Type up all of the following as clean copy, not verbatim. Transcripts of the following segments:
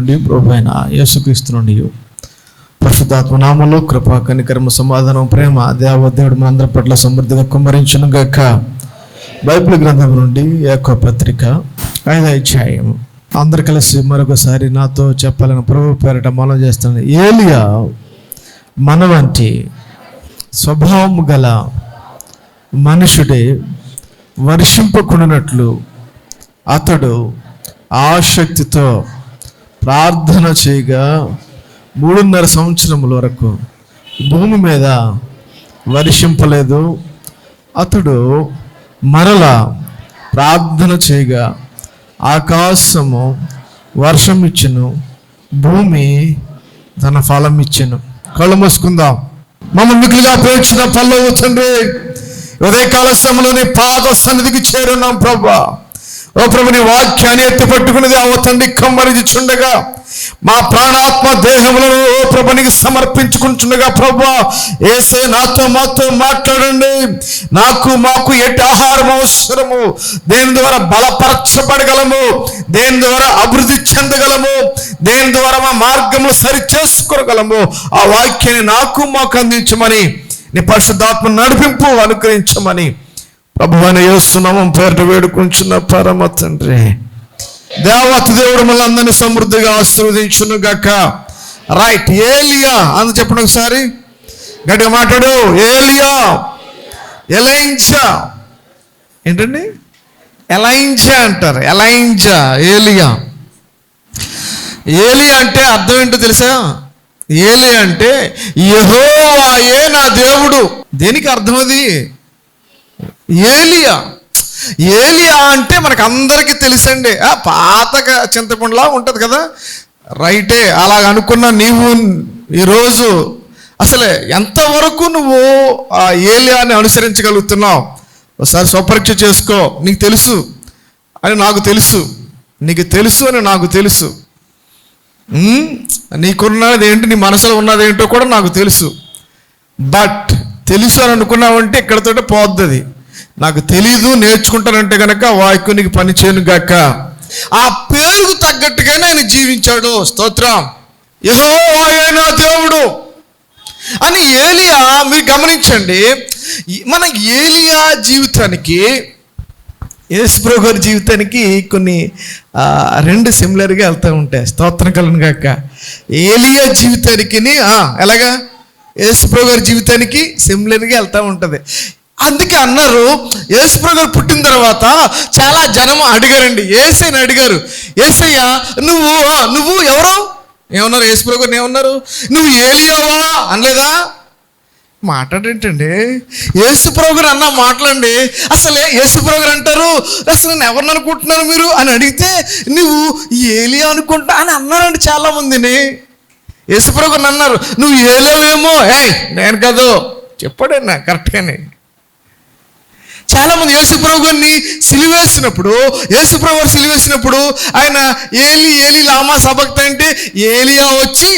నుండి ప్రభువైన యేసుక్రీస్తు నుండి పరిశుద్ధాత్మ నామములో కృప కనికరము సమాధానం ప్రేమ దేవదేవుడు మనందరి పట్ల సమృద్ధిగా కుమ్మరించును గాక. బైబిల్ గ్రంథం నుండి యాకోబు పత్రిక 5వ అధ్యాయం. అందరు కలిసి మరొకసారి నాతో చెప్పాలని ప్రభు పేరట మనం చేస్తున్నాను. ఏలియా మన వంటి స్వభావం గల మనుషుడే వర్షింపకుండానట్లు అతడు ఆసక్తితో ప్రార్థన చేయగా 3.5 సంవత్సరముల వరకు భూమి మీద వర్షింపలేదు. అతడు మరలా ప్రార్థన చేయగా ఆకాశము వర్షం ఇచ్చెను, భూమి తన ఫలం ఇచ్చెను. కళ్ళు మూసుకుందాం. మమ్మల్ని మిక్కులుగా ప్రేమించిన పల్లవి తండ్రి, ఉదయకాల సమయంలోని పాద సన్నిధికి చేరున్నాం ప్రభా. ఓ ప్రభు, నీ వాక్యాన్ని ఎత్తిపట్టుకున్నది ఆ తండ్రి కమ్మరించుండగా మా ప్రాణాత్మ దేహములను ఓ ప్రభునికి సమర్పించుకుంటుండగా ప్రభా, యేసే నాతో మాతో మాట్లాడండి. మాకు ఎట్టి ఆహారం అవసరము, దేని ద్వారా బలపరచబడగలము, దేని ద్వారా అభివృద్ధి చెందగలము, దేని ద్వారా మా మార్గములు సరి చేసుకోగలము, ఆ వాక్యాన్ని మాకు అందించమని, నీ పరిశుద్ధాత్మ నడిపింపు అనుగ్రహించమని ప్రభువైన యేసు నామం పేరిట వేడుకుంటున్న పరమ తండ్రి. దేవత దేవుడు మళ్ళీ అందరినీ సమృద్ధిగా ఆశీర్వదించును గాక. రైట్, ఏలియా అని చెప్పండి ఒకసారి గట్టిగా మాట్లాడు. ఏలియా, ఎలైంజా. ఏంటండి ఎలైంజా అంటారు? ఎలైంజా, ఏలియా. ఏలియా అంటే అర్థం ఏంటో తెలుసా? ఏలియా అంటే యెహోవాయే నా దేవుడు. దేనికి అర్థం అది? ఏలియా అంటే మనకు అందరికీ తెలుసండి. పాతగా చింతపండులా ఉంటుంది కదా, రైటే. అలాగ అనుకున్న నీవు ఈరోజు అసలే ఎంతవరకు నువ్వు ఆ ఏలియాని అనుసరించగలుగుతున్నావు? ఒకసారి స్వపరీక్ష చేసుకో. నీకు తెలుసు అని నాకు తెలుసు, నీకు తెలుసు అని నాకు తెలుసు, నీకున్నది ఏంటి, నీ మనసులో ఉన్నది ఏంటో కూడా నాకు తెలుసు. బట్ తెలుసు అని అనుకున్నావంటే ఇక్కడతోటే పోద్ది. నాకు తెలీదు, నేర్చుకుంటానంటే కనుక వాక్యానికి పని చేయను గాక. ఆ పేరుకు తగ్గట్టుగానే ఆయన జీవించాడు. స్తోత్రం. యెహోవాయే నా దేవుడు అని ఏలియా. మీరు గమనించండి, మన ఏలియా జీవితానికి యేసుప్రభు గారి జీవితానికి కొన్ని 2 సిమిలర్గా వెళ్తూ ఉంటాయి. స్తోత్రం కలను గాక. ఏలియా జీవితానికి ఎలాగా యేసుప్రభు గారి జీవితానికి సిమిలర్గా వెళ్తూ ఉంటుంది. అందుకే అన్నారు, యేసుప్రభు గారు పుట్టిన తర్వాత చాలా జనం అడిగారండి, యేసయ్యని అడిగారు, యేసయ్య నువ్వు ఎవరు? ఏమన్నారు? యేసుప్రభు గారిని ఏమన్నారు? నువ్వు ఏలియావా అనలేదా? మాట్లాడేంటండి యేసుప్రభు గారు అన్న మాట్లాడండి. అసలే యేసుప్రభు గారు అంటారు, అసలు నేను ఎవరిని అనుకుంటున్నారు మీరు అని అడిగితే, నువ్వు ఏలియా అనుకుంటా అని అన్నారండి చాలా మందిని. యేసుప్రభు గారిని అన్నారు, నువ్వు ఏలియావేమో. నేను కాదు చెప్పాడన్నా కరెక్ట్గానే. చాలా మంది యేసుప్రభు గారిని సిలువేసినప్పుడు, యేసుప్రభు గారు సిలువేసినప్పుడు ఆయన ఏలి ఏలి లామా సబక్తా అంటే ఏలియా వచ్చి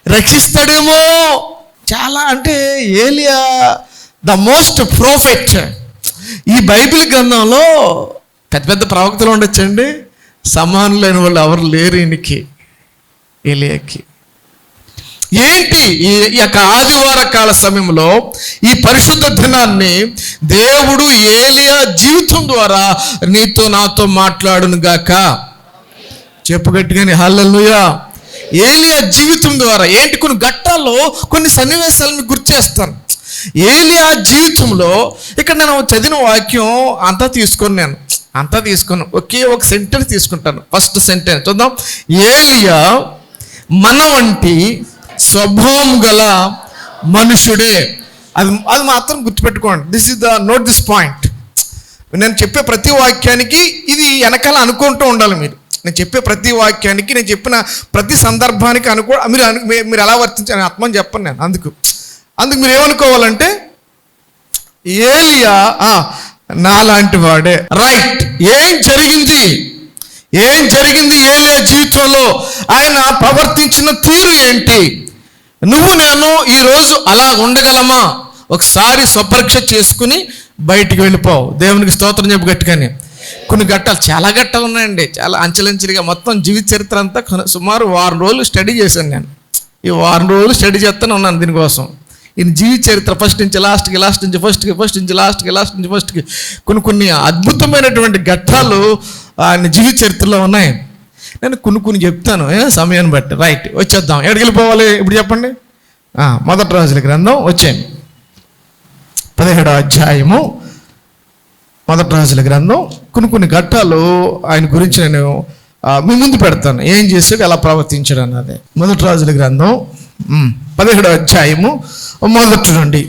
రక్షిస్తాడేమో. చాలా అంటే ఏలియా ద మోస్ట్ ప్రోఫెట్. ఈ బైబిల్ గ్రంథంలో పెద్ద పెద్ద ప్రవక్తలు ఉండొచ్చండి, సమానులైన వాళ్ళు ఎవరు లేరు ఈయనకి, ఏలియాకి. ఏంటి ఈ యొక్క ఆదివార కాల సమయంలో ఈ పరిశుద్ధ దినాన్ని దేవుడు ఏలియా జీవితం ద్వారా నీతో నాతో మాట్లాడును గాక. చెప్పు గట్టిగానే హల్లెలూయా. ఏలియా జీవితం ద్వారా ఏంటి, కొన్ని ఘట్టాల్లో కొన్ని సన్నివేశాలను గుర్తు చేస్తాను. ఏలియా జీవితంలో ఇక్కడ నేను చదివిన వాక్యం అంతా తీసుకున్నాను, ఒకే ఒక సెంటెన్స్ తీసుకుంటాను. ఫస్ట్ సెంటెన్స్ చూద్దాం. ఏలియా మన వంటి స్వభావం గల మనుషుడే. అది మాత్రం గుర్తుపెట్టుకోండి. Note this point. నేను చెప్పే ప్రతి వాక్యానికి ఇది వెనకాల అనుకుంటూ ఉండాలి మీరు. నేను చెప్పే ప్రతి వాక్యానికి, నేను చెప్పిన ప్రతి సందర్భానికి మీరు ఎలా వర్తించాలని ఆత్మని చెప్పను నేను. అందుకు మీరు ఏమనుకోవాలంటే ఏలియా నాలాంటి వాడే. రైట్. ఏం జరిగింది ఏలియా జీవితంలో? ఆయన ప్రవర్తించిన తీరు ఏంటి? నేను ఈరోజు అలా ఉండగలమా? ఒకసారి స్వపరీక్ష చేసుకుని బయటికి వెళ్ళిపోవు. దేవునికి స్తోత్రం చెప్పు గట్టిగానే. కొన్ని ఘట్టాలు, చాలా ఘట్టాలు ఉన్నాయండి, చాలా అంచెలంచెలుగా. మొత్తం జీవిత చరిత్ర అంతా సుమారు 1 వారం రోజులు స్టడీ చేశాను నేను. ఈ 1 వారం రోజులు స్టడీ చేస్తూనే ఉన్నాను దీనికోసం. ఈయన జీవిత చరిత్ర ఫస్ట్ నుంచి లాస్ట్కి, లాస్ట్ నుంచి ఫస్ట్కి, ఫస్ట్ నుంచి లాస్ట్కి, లాస్ట్ నుంచి ఫస్ట్కి కొన్ని అద్భుతమైనటువంటి ఘట్టాలు ఆయన జీవిత చరిత్రలో ఉన్నాయి. నేను కొన్ని చెప్తాను సమయాన్ని బట్టి. రైట్, వచ్చేద్దాం. ఎక్కడికి వెళ్ళిపోవాలి ఇప్పుడు చెప్పండి? మొదటి రాజుల గ్రంథం వచ్చేయండి, 17వ అధ్యాయము. మొదటి రాజుల గ్రంథం కొన్ని ఘట్టాలు ఆయన గురించి నేను మీ ముందు పెడతాను. ఏం చేశాడు, ఎలా ప్రవర్తించాడు అన్నది. మొదటి రాజుల గ్రంథం 17వ అధ్యాయము మొదటి నుండి.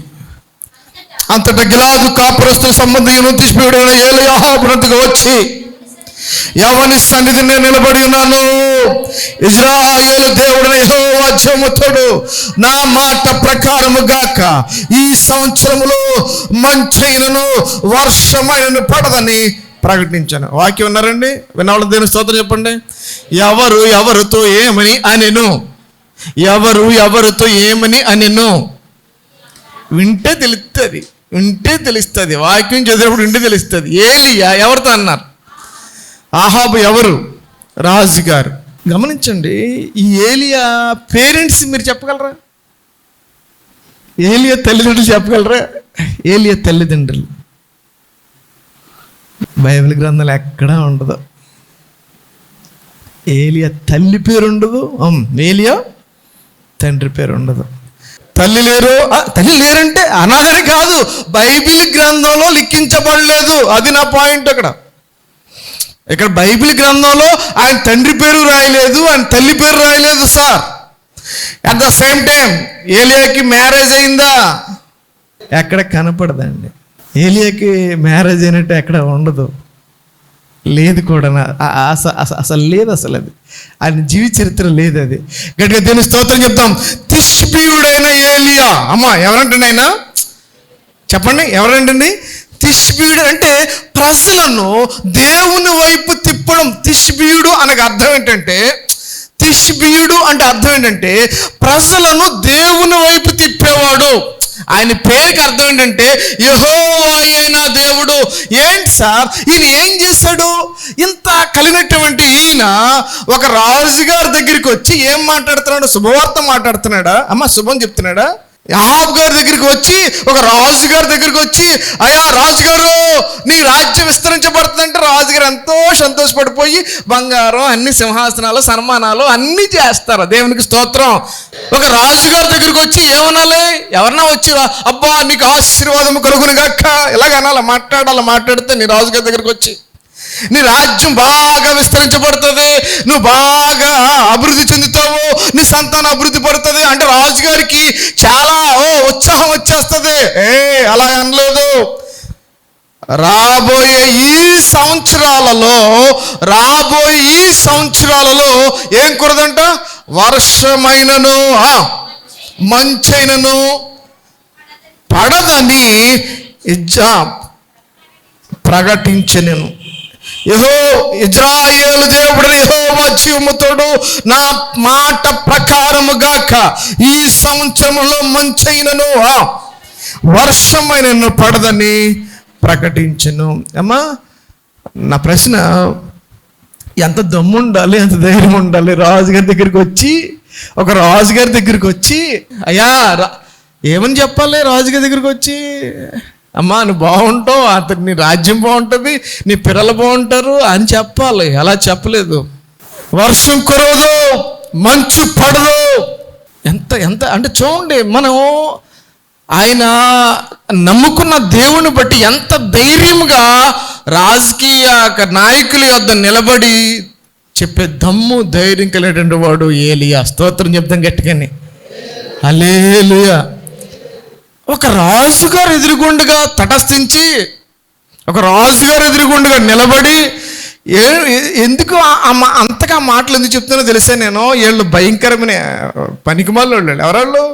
అంతటా గిలాదు కాపురస్తు సంబంధించిన తిష్బీయుడైన ఏలీయా అహాబునొద్దకు వచ్చి, ఎవని సన్నిధి నేను నిలబడి ఉన్నాను, ఇజ్రాయేలు దేవుడైన యెహోవా జీవముతోడు నా మాట ప్రకారము గాక ఈ సంవత్సరములో మంచైనను వర్షమైనను పడదని ప్రకటించాను. వాక్యం ఉన్నారండి, విన్నవాళ్ళ దేవుని స్తోత్రం చెప్పండి. ఎవరితో ఏమని అనెను, ఎవరితో ఏమని అనెను. వింటే తెలుస్తుంది, వాక్యం చదివినప్పుడు వింటే తెలుస్తుంది. ఏలీయా ఎవరితో అన్నారు? ఆహాబు ఎవరు? రాజుగారు. గమనించండి, ఈ ఏలియా పేరెంట్స్ మీరు చెప్పగలరా? ఏలియా తల్లిదండ్రులు చెప్పగలరా? ఏలియా తల్లిదండ్రులు బైబిల్ గ్రంథాలు ఎక్కడా ఉండదు. ఏలియా తల్లి పేరు ఉండదు, ఏలియా తండ్రి పేరు ఉండదు. తల్లి లేరంటే అనాథని కాదు, బైబిల్ గ్రంథంలో లిఖించబడలేదు. అది నా పాయింట్. ఇక్కడ బైబిల్ గ్రంథంలో ఆయన తండ్రి పేరు రాయలేదు, ఆయన తల్లి పేరు రాయలేదు sir. At the same time ఏలియాకి మ్యారేజ్ అయిందా? ఎక్కడ కనపడదండి. ఏలియాకి మ్యారేజ్ అయినట్టు ఎక్కడ ఉండదు, లేదు కూడా. అసలు లేదు, అసలు అది ఆయన జీవిత చరిత్ర లేదు. అది గట్టిగా దేవుని స్తోత్రం చెప్తాం. తిష్బీయుడైన ఏలియా. అమ్మా ఎవరంటండి ఆయన? చెప్పండి, ఎవరంటండి? తిష్బీయుడు అంటే ప్రజలను దేవుని వైపు తిప్పడం. తిష్బీయుడు అనగా అర్థం ఏంటంటే, తిష్బీయుడు అంటే అర్థం ఏంటంటే ప్రజలను దేవుని వైపు తిప్పేవాడు. ఆయన పేరుకి అర్థం ఏంటంటే యెహోవాయైన దేవుడు. ఏంటి సార్, ఈయన ఏం చేశాడు? ఇంత కలిగినటువంటి ఈయన ఒక రాజుగారి దగ్గరికి వచ్చి ఏం మాట్లాడుతున్నాడు? శుభవార్త మాట్లాడుతున్నాడా? అమ్మ శుభం చెప్తున్నాడా? ఆహాబు గారి దగ్గరికి వచ్చి, ఒక రాజుగారి దగ్గరికి వచ్చి, అయ్యా రాజుగారు నీ రాజ్యం విస్తరించబడుతుందంటే రాజుగారు ఎంతో సంతోషపడిపోయి బంగారం, అన్ని సింహాసనాలు, సన్మానాలు అన్నీ చేస్తారు. దేవునికి స్తోత్రం. ఒక రాజుగారి దగ్గరికి వచ్చి ఏమనాలి? ఎవరన్నా వచ్చి అబ్బా నీకు ఆశీర్వాదం కలుగును గాక ఇలాగ అనాలి, మాట్లాడితే నీ రాజుగారి దగ్గరికి వచ్చి నీ రాజ్యం బాగా విస్తరించబడుతుంది, నువ్వు బాగా అభివృద్ధి చెందుతావు, నీ సంతానం అభివృద్ధి పడుతుంది అంటే రాజుగారికి చాలా ఉత్సాహం వచ్చేస్తుంది. అలా అనలేదు. రాబోయే ఈ సంవత్సరాలలో ఏం కురదంట? వర్షమైనను మంచైనను పడదని ప్రకటించెను. ఇజ్రాయేలు దేవుడు యెహోవా జీవముతోడు నా మాట ప్రకారము గాక ఈ సంవత్సరంలో మంచైనను వర్షమైనను పడదని ప్రకటించెను. అమ్మా నా ప్రశ్న, ఎంత దమ్ము ఉండాలి, ఎంత ధైర్యం ఉండాలి? రాజుగారి దగ్గరికి వచ్చి, ఒక రాజుగారి దగ్గరికి వచ్చి, అయ్యా ఏమని చెప్పాలి? రాజుగారి దగ్గరికి వచ్చి, అమ్మా నువ్వు బాగుంటావు, అతను నీ రాజ్యం బాగుంటుంది, నీ పిల్లలు బాగుంటారు అని చెప్పాలి. అలా చెప్పలేదు. వర్షం కురవదు, మంచు పడదు. ఎంత అంటే చూడండి, మనం ఆయన నమ్ముకున్న దేవుని బట్టి ఎంత ధైర్యంగా రాజకీయ నాయకుల వద్ద నిలబడి చెప్పే దమ్ము, ధైర్యం కలిగినటువంటి వాడు ఏలియా. స్తోత్రం చెప్తాం గట్టిగానే, హల్లెలూయా. ఒక రాజుగారు ఎదురుగుండగా తటస్థించి, ఒక రాజుగారు ఎదురుగుండగా నిలబడి, ఎందుకు అంతగా మాటలు ఎందుకు చెప్తున్నా తెలిసే నేను. వీళ్ళు భయంకరమైన పనికిమాల వాళ్ళు. ఎవరాళ్ళు?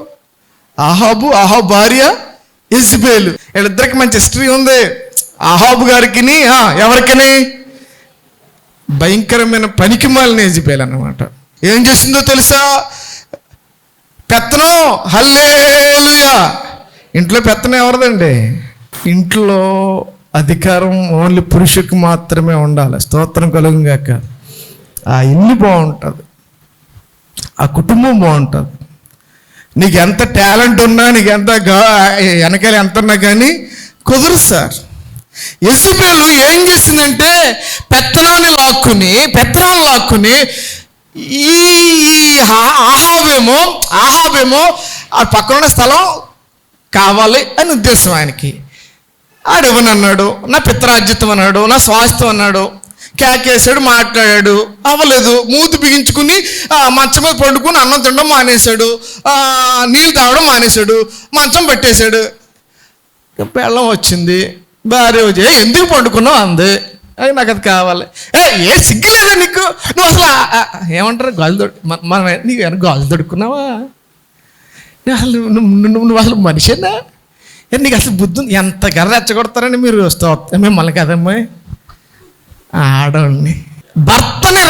ఆహాబు భార్య యెజబెలు. వీళ్ళిద్దరికి మంచి హిస్టరీ ఉంది. ఆహాబు గారికి ఎవరికని భయంకరమైన పనికిమాలిన యెజబెలు అన్నమాట. ఏం చేసిందో తెలుసా? పెత్తనం. హల్లెలూయా. ఇంట్లో పెత్తనం ఎవరిదండి? ఇంట్లో అధికారం ఓన్లీ పురుషుడికి మాత్రమే ఉండాలి. స్తోత్రం కలుగును గాక. ఆ ఇల్లు బాగుంటుంది, ఆ కుటుంబం బాగుంటుంది. నీకు ఎంత టాలెంట్ ఉన్నా, నీకు ఎంత వెనకాల ఎంత ఉన్నా కానీ కుదరదు సార్. యెజబెలు ఏం చేసిందంటే పెత్తనాన్ని లాక్కుని ఈ ఆహాబేమో ఆ పక్కన ఉన్న స్థలం కావాలి అని ఉద్దేశం ఆయనకి. ఆడెవనన్నాడు, నా పిత్రార్జితం అన్నాడు, నా స్వాస్థ్యం అన్నాడు, కేకేసాడు, మాట్లాడాడు, అవ్వలేదు. మూతి బిగించుకుని మంచం మీద పండుకుని అన్నం తినడం మానేశాడు, నీళ్ళు తాగడం మానేశాడు, మంచం పెట్టేశాడు. పెళ్ళం వచ్చింది, భార్య వచ్చి ఎందుకు పండుకున్నావు అంది. నాకు అది కావాలి. ఏ సిగ్గులేదా నీకు? నువ్వు అసలు ఏమంటారు గాజులు మనం నీకు ఏమైనా గాజులు దొడుకున్నావా? నువ్వు అసలు మనిషేనా? నీకు అసలు బుద్ధి ఎంత గర్ర రెచ్చగొడతారని మీరు మిమ్మల్ని కదమ్మా ఆడవాడిని. భర్తని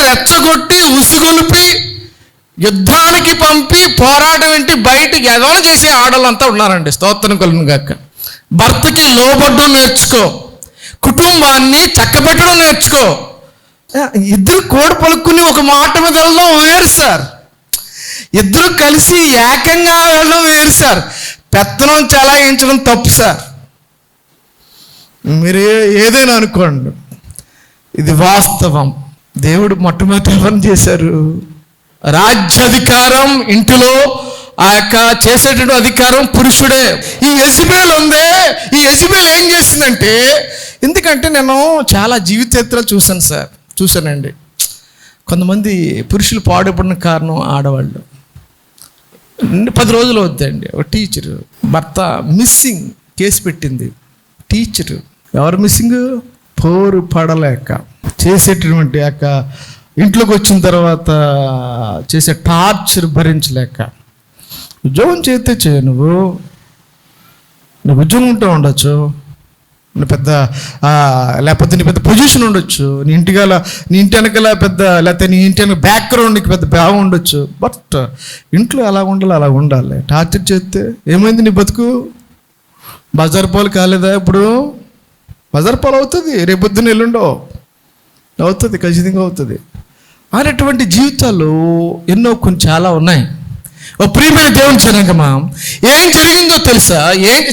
రెచ్చగొట్టి ఉసుగొలిపి యుద్ధానికి పంపి పోరాటం ఏంటి బయటికి ఎదవలు చేసే ఆడవాళ్ళంతా ఉన్నారండి. స్తోత్రం కలుగును గాక. భర్తకి లోబడ్డం నేర్చుకో, కుటుంబాన్ని చక్కబెట్టడం నేర్చుకో. ఇద్దరు కోడి పలుక్కుని ఒక మాట మీద వెళ్ళడం వేరు సార్, ఇద్దరు కలిసి ఏకంగా వెళ్ళడం వేరు సార్. పెత్తనం చలాయించడం తప్పు సార్. మీరు ఏదైనా అనుకోండి, ఇది వాస్తవం. దేవుడు మొట్టమొదటి ఎవరిని చేశారు? రాజ్యాధికారం ఇంటిలో ఆ యొక్క చేసేటువంటి అధికారం పురుషుడే. ఈ యెజబెల్ ఉందే, ఈ యెజబెల్ ఏం చేసిందంటే, ఎందుకంటే నేను చాలా జీవిత చరిత్రలు చూశానండి. కొంతమంది పురుషులు పాడుపడిన కారణం ఆడవాళ్ళు. 10 రోజులు అవుద్దండి. ఒక టీచరు భర్త మిస్సింగ్ కేసు పెట్టింది. టీచరు ఎవరు మిస్సింగ్? పోరు పడలేక చేసేటటువంటి యొక్క ఇంట్లోకి వచ్చిన తర్వాత చేసే టార్చర్ భరించలేక, ఉద్యోగం చేస్తే చేయ, నువ్వు ఉద్యోగం ఉంటూ ఉండొచ్చు, లేకపోతే నీ పెద్ద పొజిషన్ ఉండొచ్చు, నీ ఇంటి వెనకాల పెద్ద, లేకపోతే నీ ఇంటి వెనక బ్యాక్గ్రౌండ్కి పెద్ద బాగా ఉండొచ్చు. బట్ ఇంట్లో ఎలా ఉండాలి. టార్చర్ చేస్తే ఏమైంది? నీ బతుకు బజార్ పాలు కాలేదా? ఇప్పుడు బజార్ పాలు అవుతుంది, రేపొద్దున ఎల్లుండో అవుతుంది, ఖచ్చితంగా అవుతుంది. అనేటువంటి జీవితాలు ఎన్నో కొన్ని చాలా ఉన్నాయి. ఓ ప్రియమైన దేవుని జనాంగమా, ఏం జరిగిందో తెలుసా?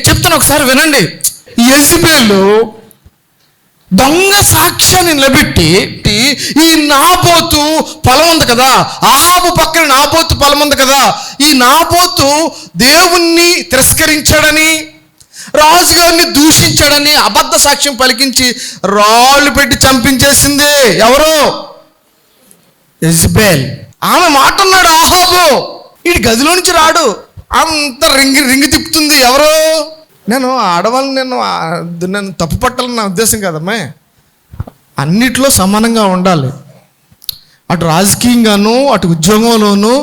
చెప్తున్నా, ఒకసారి వినండి. యెజబెలు దొంగ సాక్ష్యాన్ని నిలబెట్టి, ఈ నాబోతు పొలం ఉంది కదా, అహాబు పక్కన నాబోతు పొలం ఉంది కదా, ఈ నాబోతు దేవుణ్ణి తిరస్కరించాడని, రాజుగారిని దూషించాడని అబద్ధ సాక్ష్యం పలికించి రాళ్ళు పెట్టి చంపించేసింది. ఎవరు? యెజబెల్. ఆమె మాట అన్నాడు అహాబు, వీడి గదిలో నుంచి రాడు, అంత రింగి తిప్పుతుంది. ఎవరు? నేను ఆడవాళ్ళని నేను తప్పు పట్టాలని నా ఉద్దేశం కదమ్మా. అన్నిట్లో సమానంగా ఉండాలి. అటు రాజకీయంగాను, అటు ఉద్యోగంలోనూ,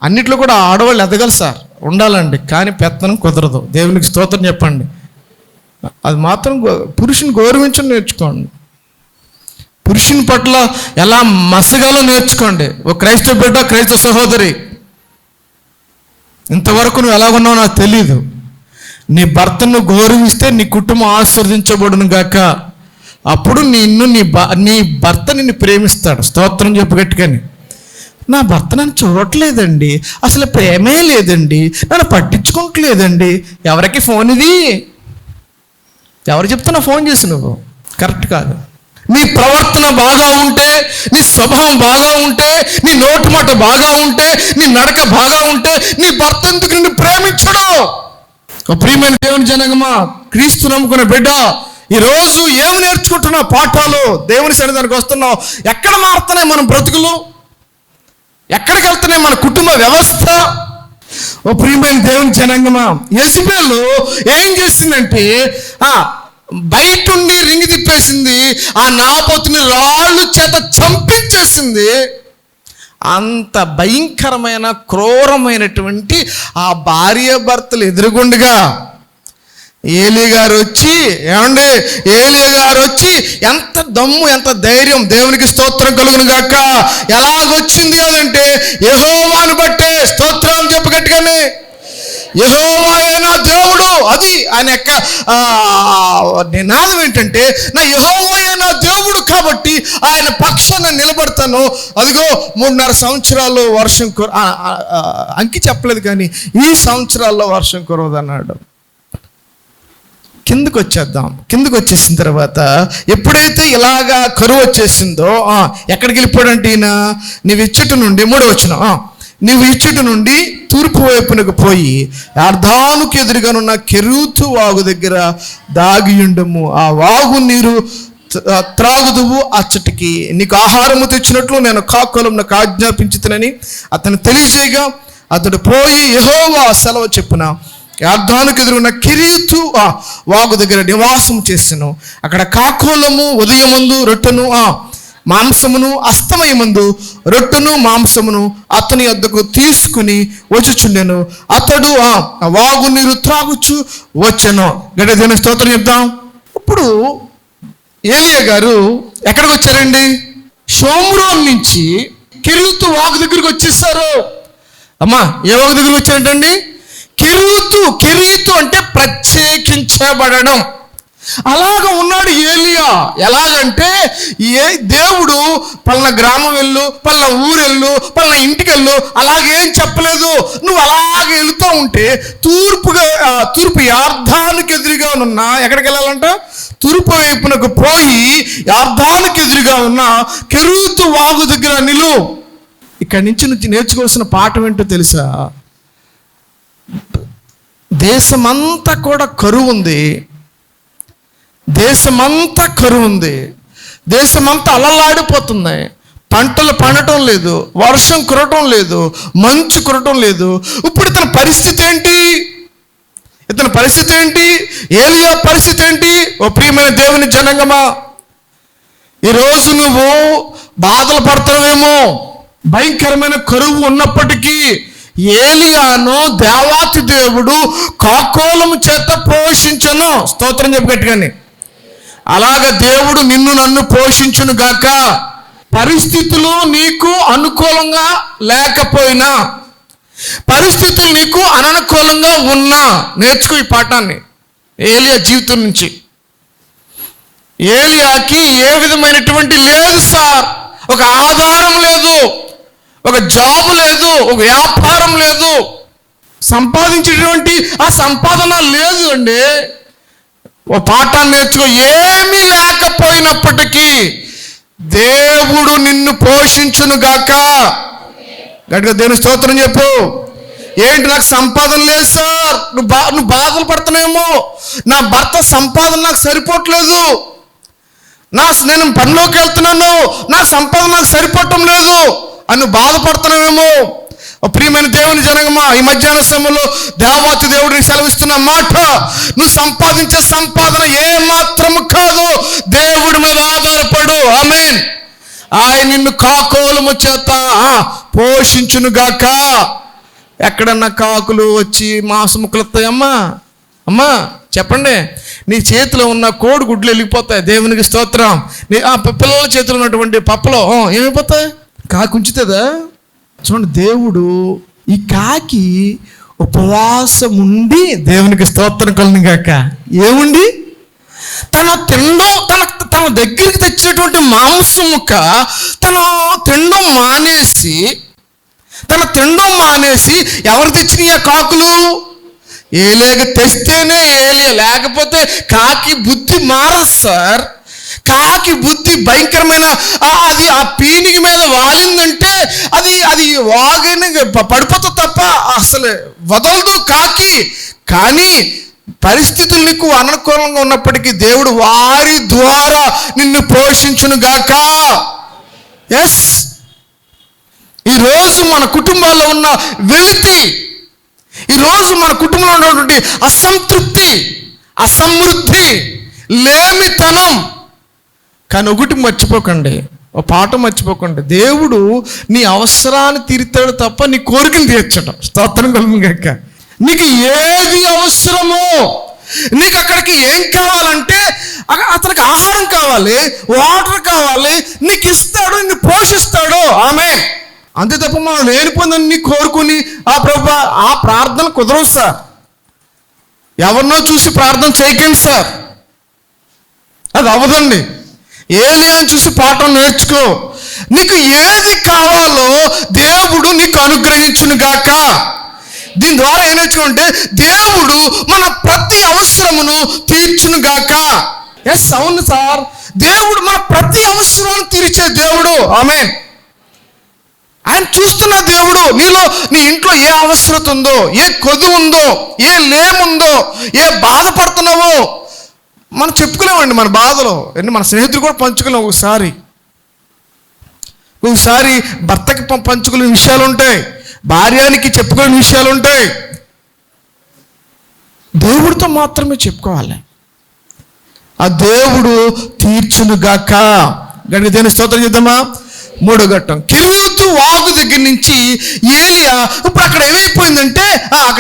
అన్నిట్లో కూడా ఆడవాళ్ళు ఎదగాలి సార్, ఉండాలండి. కానీ పెత్తనం కుదరదు. దేవునికి స్తోత్రం చెప్పండి. అది మాత్రం పురుషుని గౌరవించడం నేర్చుకోండి. పురుషుని పట్ల ఎలా మసగాలో నేర్చుకోండి. ఓ క్రైస్తవ బిడ్డ, క్రైస్తవ సహోదరి, ఇంతవరకు నువ్వు ఎలా ఉన్నావో నాకు తెలీదు. నీ భర్తను గౌరవిస్తే నీ కుటుంబం ఆశీర్వదించబడును గాక. అప్పుడు నీ భర్త నిన్ను ప్రేమిస్తాడు. స్తోత్రం చెప్పు గట్టిగాని. నా భర్త నన్ను చూడట్లేదండి, అసలు ప్రేమే లేదండి, నన్ను పట్టించుకోవట్లేదండి. ఎవరికి ఫోన్ ఇది? ఎవరు చెప్తున్నా ఫోన్ చేసి? నువ్వు కరెక్ట్ కాదు. నీ ప్రవర్తన బాగా ఉంటే, నీ స్వభావం బాగా ఉంటే, నీ నోటి మాట బాగా ఉంటే, నీ నడక బాగా ఉంటే, నీ భర్త ఎందుకు నిన్ను ప్రేమించడు? ప్రియమైన దేవుని జనాంగమా, క్రీస్తు నమ్ముకున్న బిడ్డ, ఈరోజు ఏమి నేర్చుకుంటున్నావు? పాఠాలు. దేవుని సన్నిధానికి వస్తున్నావు. ఎక్కడ మారుతున్నాయి మన బ్రతుకులు? ఎక్కడికి వెళ్తున్నాయి మన కుటుంబ వ్యవస్థ? ఓ ప్రియమైన దేవుని జనాంగమా, యెజబెల్ ఏం చేసిందంటే బయటుండి రింగి తిప్పేసింది, ఆ నాబోతుని రాళ్ళు చేత చంపించేసింది. అంత భయంకరమైన క్రూరమైనటువంటి ఆ భార్య భర్తలు ఎదురుగుండగా ఏలీ గారు వచ్చి, ఎంత దమ్ము, ఎంత ధైర్యం, దేవునికి స్తోత్రం కలుగును గాక. ఎలాగొచ్చింది అదంటే యెహోవాను బట్టే. స్తోత్రం చెప్పు గట్టిగానే. యెహోవాయే నా నా దేవుడు. అది ఆయన యొక్క నినాదం ఏంటంటే, నా యెహోవాయే నా దేవుడు కాబట్టి ఆయన పక్షాన నిలబడతాను. అదిగో 3.5 సంవత్సరాల్లో వర్షం అంకి చెప్పలేదు కానీ ఈ సంవత్సరాల్లో వర్షం కురవదన్నాడు. కిందకు వచ్చేద్దాం. కిందకు వచ్చేసిన తర్వాత ఎప్పుడైతే ఇలాగా కరువు వచ్చేసిందో ఎక్కడికి వెళ్ళిపోయాడంటే ఈయన, నీవు ఇచ్చటి నుండి 3వ వచనం, నీవు ఇచ్చటి నుండి తూర్పు వైపునకు పోయి యార్దానుకు ఎదురుగానున్న కెరూతు వాగు దగ్గర దాగియుండము. ఆ వాగు నీరు త్రాగుదువు. అచ్చటికి నీకు ఆహారము తెచ్చినట్లు నేను కాకులం నాకు ఆజ్ఞాపించుతానని అతను తెలియజేయగా అతడు పోయి యెహోవా సెలవు చెప్పున యార్దానుకు ఎదురున్న కెరీతు వాగు దగ్గర నివాసం చేసెను. అక్కడ కాకోలము ఉదయమందు రొట్టెను మాంసమును, అస్తమయమందు రొట్టెను మాంసమును అతని వద్దకు తీసుకుని వచ్చుచుండెను. అతడు ఆ వాగు నీరు త్రాగుచు వచ్చెను. గట్టిగా దేవుని స్తోత్రం చెప్దాం. ఇప్పుడు ఏలియా గారు ఎక్కడికి వచ్చారండి? షోమ్రోన్ నుంచి కెరీతు వాగు దగ్గరికి వచ్చేసారు. అమ్మా, ఏ వాగు దగ్గరికి వచ్చారంటండి? కెరీతు అంటే ప్రత్యేకించబడడం. అలాగ ఉన్నాడు ఏలియా. ఎలాగంటే దేవుడు పలానా గ్రామం వెళ్ళు, పలానా ఊరెళ్ళు, పలానా ఇంటికి వెళ్ళు అలాగేం చెప్పలేదు. నువ్వు అలాగే వెళుతూ ఉంటే తూర్పు యార్దానుకు ఎదురుగా ఉన్న, ఎక్కడికి వెళ్ళాలంట? తూర్పు వైపునకు పోయి యార్దానుకు ఎదురుగా ఉన్న కెరీతు వాగు దగ్గర నిలువు. ఇక్కడి నుంచి నేర్చుకోవాల్సిన పాఠం ఏంటో తెలుసా? దేశమంతా కూడా కరువు ఉంది. దేశమంతా కరువు ఉంది. దేశమంతా అలలాడిపోతుంది. పంటలు పండటం లేదు, వర్షం కురటం లేదు, మంచు కురటం లేదు. ఇప్పుడు ఇతని పరిస్థితి ఏంటి? ఏలియా పరిస్థితి ఏంటి? ఓ ప్రియమైన దేవుని జనాంగమా, ఈరోజు నువ్వు బాధలు పడతావేమో. భయంకరమైన కరువు ఉన్నప్పటికీ ఏలియాను దేవాతి దేవుడు కాకోలము చేత పోషించను. స్తోత్రం చెప్పు గట్టిగాని. అలాగ దేవుడు నిన్ను నన్ను పోషించును గాక. పరిస్థితులు నీకు అనుకూలంగా లేకపోయినా, పరిస్థితులు నీకు అననుకూలంగా ఉన్నా, నేర్చుకో ఈ పాఠాన్ని ఏలియా జీవితం నుంచి. ఏలియాకి ఏ విధమైనటువంటి లేదు సార్, ఒక ఆధారం లేదు, ఒక జాబ్ లేదు, ఒక వ్యాపారం లేదు, సంపాదించేటువంటి ఆ సంపాదన లేదు అండి. ఓ పాఠాన్ని నేర్చుకో. ఏమీ లేకపోయినప్పటికీ దేవుడు నిన్ను పోషించును గాక. గట్టిగా దేవుని స్తోత్రం చెప్పు. ఏంటి, నాకు సంపాదన లేదు సార్, నువ్వు బాధలు పడుతున్నాయేమో. నా భర్త సంపాదన నాకు సరిపోవట్లేదు, నేను పనిలోకి వెళ్తున్నాను, నా సంపాదన నాకు సరిపోవటం లేదు అని బాధపడుతున్నావేమో. ప్రియమైన దేవుని జనగమా, ఈ మధ్యాహ్న సమయంలో దేవాతి దేవుడిని సెలవిస్తున్న మాట, నువ్వు సంపాదించే సంపాదన ఏ మాత్రము కాదు, దేవుడి మీద ఆధారపడు. ఆమేన్. ఆయన నిన్ను కాకోలము చేత పోషించును గాక. ఎక్కడన్నా కాకులు వచ్చి మాంసం ముక్కలు వస్తాయమ్మా? అమ్మా చెప్పండి. నీ చేతిలో ఉన్న కోడి గుడ్లు వెళ్ళిపోతాయి. దేవునికి స్తోత్రం. పిల్లల చేతిలో ఉన్నటువంటి పప్పులో ఏమైపోతాయి? కాకి ఉంచుతుందా? చూడండి, దేవుడు ఈ కాకి ఉపవాసం ఉండి, దేవునికి స్తోత్రం కలుగును గాక, ఏముండి తన దగ్గరికి తెచ్చినటువంటి మాంసం ముక్క తినడం మానేసి ఎవరు తెచ్చినాయి ఆ కాకులు? ఏలియాగ తెస్తేనే ఏలియా, లేకపోతే కాకి బుద్ధి మారదు సార్. కాకి బుద్ధి భయంకరమైన, అది ఆ పీనిగి మీద వాలిందంటే అది వాగిని పడిపోతుంది తప్ప అసలు వదలదు కాకి. కానీ పరిస్థితులు నీకు అనుకూలంగా ఉన్నప్పటికీ దేవుడు వారి ద్వారా నిన్ను పోషించును గాక. ఎస్, ఈరోజు మన కుటుంబాల్లో ఉన్న వెలితి, ఈరోజు మన కుటుంబంలో ఉన్నటువంటి అసంతృప్తి, అసమృద్ధి, లేమితనం. కానీ ఒకటి మర్చిపోకండి, ఓ పాట మర్చిపోకండి, దేవుడు నీ అవసరాన్ని తీరుతాడు తప్ప నీ కోరికను తీర్చడం. స్తోత్రం కలుగును గాక. నీకు ఏది అవసరమో, నీకు అక్కడికి ఏం కావాలంటే అతనికి ఆహారం కావాలి, వాటర్ కావాలి, నీకు ఇస్తాడు, నిన్ను పోషిస్తాడు. ఆమేన్. అంతే తప్ప మనం లేనిపోయిందని నీ కోరుకుని ఆ ప్రభు ఆ ప్రార్థన కుదరవు సార్. ఎవరినో చూసి ప్రార్థన చేయకండి సార్, అది అవ్వదండి. ఏలియాని చూసి పాఠం నేర్చుకో. నీకు ఏది కావాలో దేవుడు నీకు అనుగ్రహించును గాక. దీని ద్వారా ఏం నేర్చుకుంటే దేవుడు మన ప్రతి అవసరమును తీర్చును గాక. ఎస్, అవును సార్, దేవుడు మన ప్రతి అవసరాన్ని తీర్చే దేవుడు. ఆమేన్. ఆయన చూస్తున్న దేవుడు నీలో, నీ ఇంట్లో ఏ అవసరత ఉందో, ఏ కొద్దు ఉందో, ఏ లేముందో, ఏ బాధపడుతున్నావో మనం చెప్పుకోలేమండి. మన బాధలో మన స్నేహితులు కూడా పంచుకోలేము. ఒకసారి భర్తకి పంచుకునే విషయాలు ఉంటాయి, భార్యానికి చెప్పుకునే విషయాలు ఉంటాయి. దేవుడితో మాత్రమే చెప్పుకోవాలి. ఆ దేవుడు తీర్చునుగాక. గడికి దేని స్తోత్రం చేద్దామా. 3వ ఘట్టం, కెరీతు వాగు దగ్గర నుంచి ఏలియా. ఇప్పుడు అక్కడ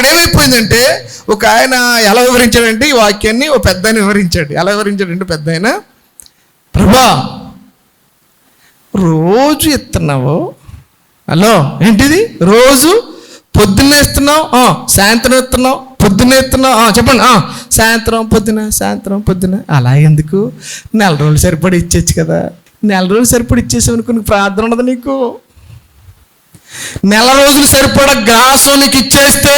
ఏమైపోయిందంటే ఒక ఆయన ఎలా వివరించాడంటే ఈ వాక్యాన్ని, ఓ పెద్ద ఆయన వివరించాడు. ఎలా వివరించాడంటే పెద్ద ఆయన, ప్రభా రోజు ఎత్తున్నావు, హలో ఏంటిది, రోజు పొద్దున్నే ఎత్తున్నావు, సాయంత్రం ఎత్తున్నావు, పొద్దున్నే ఎత్తున్నావు, చెప్పండి, సాయంత్రం పొద్దున. అలా ఎందుకు? 4 రోజులు సరిపడి ఇచ్చేచ్చు కదా. 4 రోజులు సరిపడి ఇచ్చేసావు అనుకో, నీకు ప్రార్థన ఉండదు. నీకు 4 రోజులు సరిపడా గ్రాసం నీకు ఇచ్చేస్తే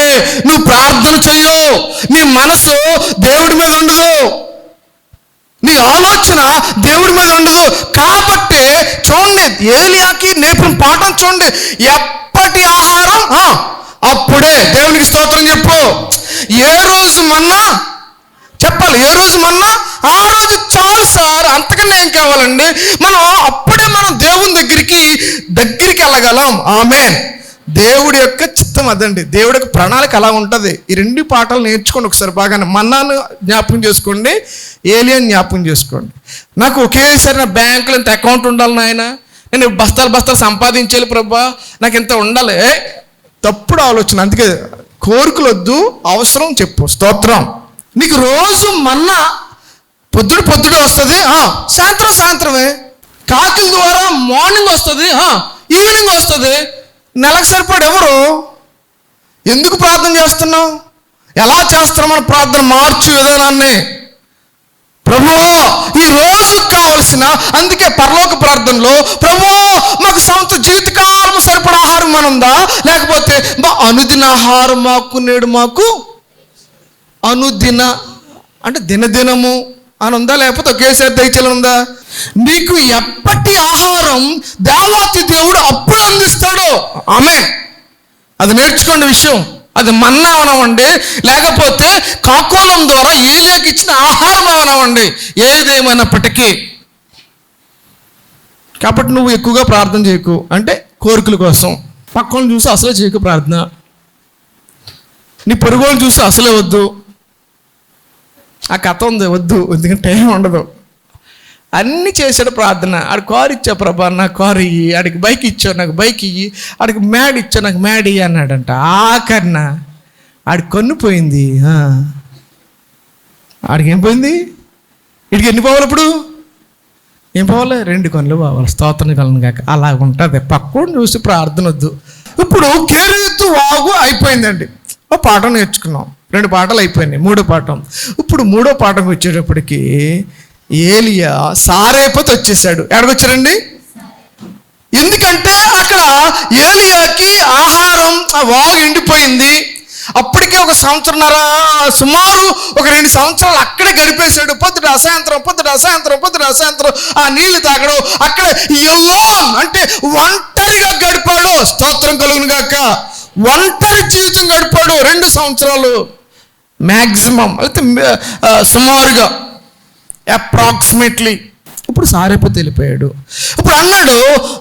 నువ్వు ప్రార్థన చెయ్యు. నీ మనసు దేవుడి మీద ఉండదు, నీ ఆలోచన దేవుడి మీద ఉండదు. కాబట్టి చూడండి, ఏలియాకి నేర్పిన పాఠం చూడండి. ఎప్పటి ఆహారం అప్పుడే. దేవునికి స్తోత్రం చెప్పు. ఏ రోజు మన్నా చెప్పాలి, ఏ రోజు మన్నా ఆ రోజు చాలు సార్, అంతకన్నా ఏం కావాలండి. అప్పుడే మనం దేవుని దగ్గరికి వెళ్ళగలం. ఆమేన్. దేవుడి యొక్క చిత్తం అదండి, దేవుడి యొక్క ప్రణాళిక అలా ఉంటుంది. ఈ 2 పాఠాలు నేర్చుకోండి ఒకసారి బాగానే. మన్నాను జ్ఞాపకం చేసుకోండి, ఏలియాని జ్ఞాపకం చేసుకోండి. నాకు ఒకేసారి నా బ్యాంకులో ఇంత అకౌంట్ ఉండాలి నాయన, నేను బస్తాలు సంపాదించాలి ప్రభా, నాకు ఇంత ఉండాలి. తప్పుడు ఆలోచన. అందుకే కోరికలు వద్దు, అవసరం చెప్పు. స్తోత్రం. నీకు రోజు మన్నా పొద్దుడు వస్తుంది, సాయంత్రమే. కాకిల ద్వారా మార్నింగ్ వస్తుంది, ఈవినింగ్ వస్తుంది. నెలకు సరిపడు ఎవరు? ఎందుకు ప్రార్థన చేస్తున్నావు? ఎలా చేస్తున్నావు? మన ప్రార్థన మార్చు విధానాన్ని. ప్రభువా ఈ రోజు కావలసిన, అందుకే పరలోక ప్రార్థనలో ప్రభువా మాకు సంవత్సర జీవితకాలం సరిపడా ఆహారం మనుందా, లేకపోతే అనుదిన ఆహారం మాకు అనుదిన అంటే దినదినము అని ఉందా, లేకపోతే ఒకేసారి దయచేయాలని ఉందా? నీకు ఎప్పటి ఆహారం దేవాతి దేవుడు అప్పుడు అందిస్తాడు. ఆమేన్. అది నేర్చుకోండి విషయం. అది మన్నా అవనవండి, లేకపోతే కాకోలం ద్వారా ఏలియాకి ఇచ్చిన ఆహారం అవనవండి, ఏదేమైనప్పటికీ. కాబట్టి నువ్వు ఎక్కువగా ప్రార్థన చేయకు, అంటే కోరికల కోసం. పక్కన చూసి అసలే చేయకు ప్రార్థన. నీ పొరుగుని చూసి అసలే వద్దు. ఆ కథ ఉంది, వద్దు, ఎందుకంటే టైం ఉండదు. అన్నీ చేశాడు ప్రార్థన. ఆడు కారు ఇచ్చావు ప్రభా, నాకు కారు ఇయ్యి. ఆడికి బైక్ ఇచ్చావు, నాకు బైక్ ఇయ్యి. ఆడికి మ్యాడ్ ఇచ్చావు, నాకు మ్యాడ్ ఇయ్యి అన్నాడంట. ఆఖరిన ఆడికి కన్ను పోయింది. ఆడికి ఏం పోయింది? వీడికి ఎన్ని పోవాలి ఇప్పుడు? ఏం పోవాలి? 2 కన్నులు పోవాలి. స్తోత్రం కలను కాక. అలా ఉంటుంది. పక్కన చూసి ప్రార్థన వద్దు. ఇప్పుడు కెరీతు వాగు అయిపోయిందండి. ఓ పాఠం నేర్చుకున్నాం, 2 పాఠాలు అయిపోయినాయి. 3వ పాఠం. ఇప్పుడు 3వ పాఠంకి వచ్చేటప్పటికి ఏలియా సారేపతి వచ్చేసాడు. ఎక్కడికొచ్చారండి? ఎందుకంటే అక్కడ ఏలియాకి ఆహారం, ఆ వాగు ఎండిపోయింది. అప్పటికే 1 సంవత్సరంన్నర, సుమారు 2 సంవత్సరాలు అక్కడే గడిపేశాడు. పొద్దుట అసాయంత్రం ఆ నీళ్లు తాగడం, అక్కడ ఎల్లోన్ అంటే ఒంటరిగా గడిపాడు. స్తోత్రం కలుగును గాక. ఒంటరి జీవితం గడిపాడు 2 సంవత్సరాలు మ్యాక్సిమం, అయితే సుమారుగా అప్రాక్సిమేట్లీ. ఇప్పుడు సారేపతి వెళ్ళిపోయాడు. ఇప్పుడు అన్నాడు,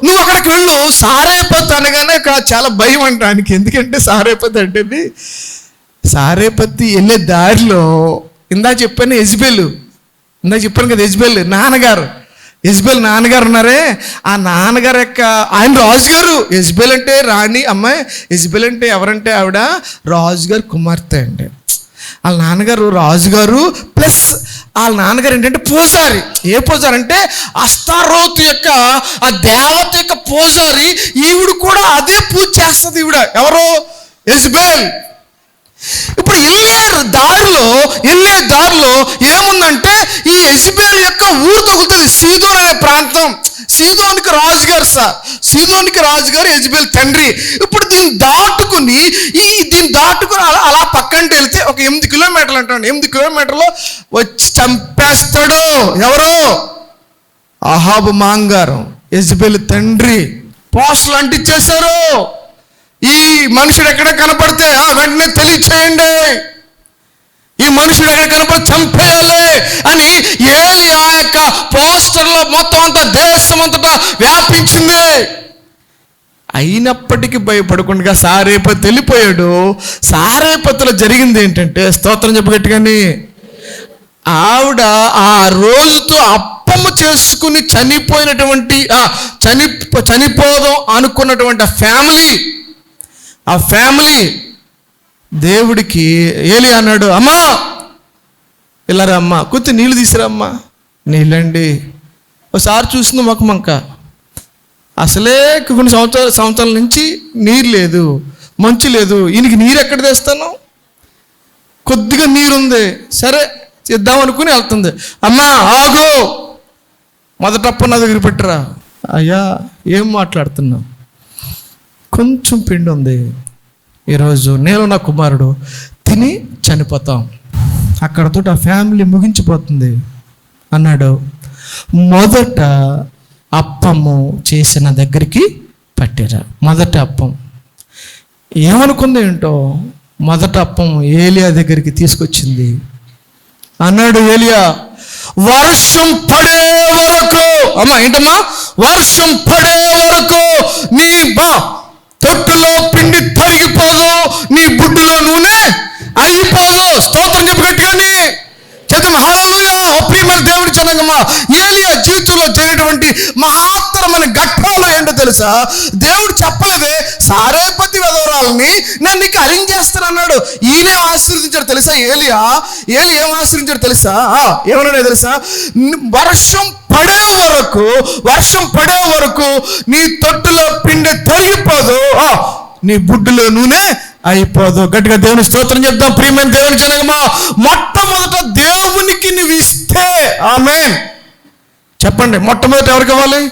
నువ్వు అక్కడికి వెళ్ళు. సారేపతి అనగానే చాలా భయం అంటానికి. ఎందుకంటే సారేపతి అంటే, సారేపతి వెళ్ళే దారిలో చెప్పాను కదా, యెజబెల్ నాన్నగారు ఉన్నారే, ఆ నాన్నగారు ఆయన రాజుగారు. యెజబెల్ అంటే రాణి అమ్మాయి, యెజబెల్ అంటే ఎవరంటే ఆవిడ రాజుగారు కుమార్తె అండి. వాళ్ళ నాన్నగారు రాజుగారు, ప్లస్ వాళ్ళ నాన్నగారు ఏంటంటే పూజారి. ఏ పూజారి అంటే అస్తారోతు యొక్క ఆ దేవత యొక్క పూజారి. ఈవిడ కూడా అదే పూజ చేస్తుంది. ఈవిడ ఎవరు? యెజబెల్. ఇప్పుడు వెళ్ళారు దారిలో వెళ్ళే దారిలో ఏముందంటే ఈ యెజబెల్ యొక్క ఊరు తగులుతుంది. సీదోన్ అనే ప్రాంతం. సీదోనికి రాజుగారు యెజబెల్ తండ్రి. ఇప్పుడు దీన్ని దాటుకుని అలా పక్కంటే వెళ్తే ఒక 8 కిలోమీటర్లు అంటాడు. 8 కిలోమీటర్లు వచ్చి చంపేస్తాడు. ఎవరు? అహాబు మాంగారం, యెజబెల్ తండ్రి. పోస్టులు అంటించేశారు. ఈ మనుషుడు ఎక్కడ కనపడితే వెంటనే తెలియచేయండి, ఈ మనుషుడు ఎక్కడ కనపడి చంపేయాలి అని ఏలియా యొక్క పోస్టర్లో మొత్తం అంతా దేశం అంతటా వ్యాపించింది. అయినప్పటికీ భయపడకుండా సారేపతి వెళ్ళిపోయాడు. సారేపతిలో జరిగింది ఏంటంటే, స్తోత్రం చెప్పగట్టుగాని, ఆవిడ ఆ రోజుతో అప్పము చేసుకుని చనిపోదాం అనుకున్నటువంటి ఆ ఫ్యామిలీ దేవుడికి ఏలియా అన్నాడు, అమ్మా ఇలా రా అమ్మా, కొద్ది నీళ్ళు తీసుకురామ్మా. నీళ్ళండి. ఒకసారి చూసింది మొక్కమంక, అసలే కొన్ని సంవత్సరాల నుంచి నీరు లేదు, మంచు లేదు. ఈయనకి నీరు ఎక్కడ తెస్తాను? కొద్దిగా నీరుంది, సరే చేద్దాం అనుకుని వెళ్తుంది. అమ్మా ఆగు, మొదటప్ప నా దగ్గర పెట్టరా. అయ్యా ఏం మాట్లాడుతున్నావు? కొంచెం పిండి ఉంది, ఈరోజు నేను నా కుమారుడు తిని చనిపోతాం, అక్కడతో ఆ ఫ్యామిలీ ముగించిపోతుంది అన్నాడు. మొదట అప్పము చేసిన దగ్గరికి పట్టారా. మొదట అప్పం ఏమనుకుంది ఏంటో, మొదట అప్పం ఏలియా దగ్గరికి తీసుకొచ్చింది. అన్నాడు ఏలియా, వర్షం పడే వరకు, అమ్మా ఏంటమ్మా, వర్షం పడే వరకు నీ తొట్టులో పిండి తరిగిపోదు, నీ బుడ్డులో నూనె అయిపోదు. స్తోత్రం చెప్పగట్టుగాని చదువు. హల్లెలూయా. ప్రియమైన దేవుడి జనాంగమా, ఏలియా జీవితంలో జరిగినటువంటి మహత్తరమైన ఘట్టాలు ఏంటో తెలుసా? దేవుడు చెప్పలేదే, సారేపతి విధవరాలని నేను నీకు అరేంజ్ చేస్తాను అన్నాడు. ఈయనే ఆశీర్వదించాడు తెలుసా? ఏలియా ఏం ఆశీర్వదించాడు తెలుసా? ఏమన్నాడు తెలుసా? వర్షం పడే వరకు నీ తొట్టులో పిండి తొలగిపోదు, నీ బుడ్డులో నూనె అయిపోదు. గట్టిగా దేవుని స్తోత్రం చెప్తాం. ప్రియమైన దేవుని జనగమా, మొట్టమొదట దేవునికి నువ్వు ఇస్తే, ఆమేన్ చెప్పండి, మొట్టమొదట ఎవరికి ఇవ్వాలి?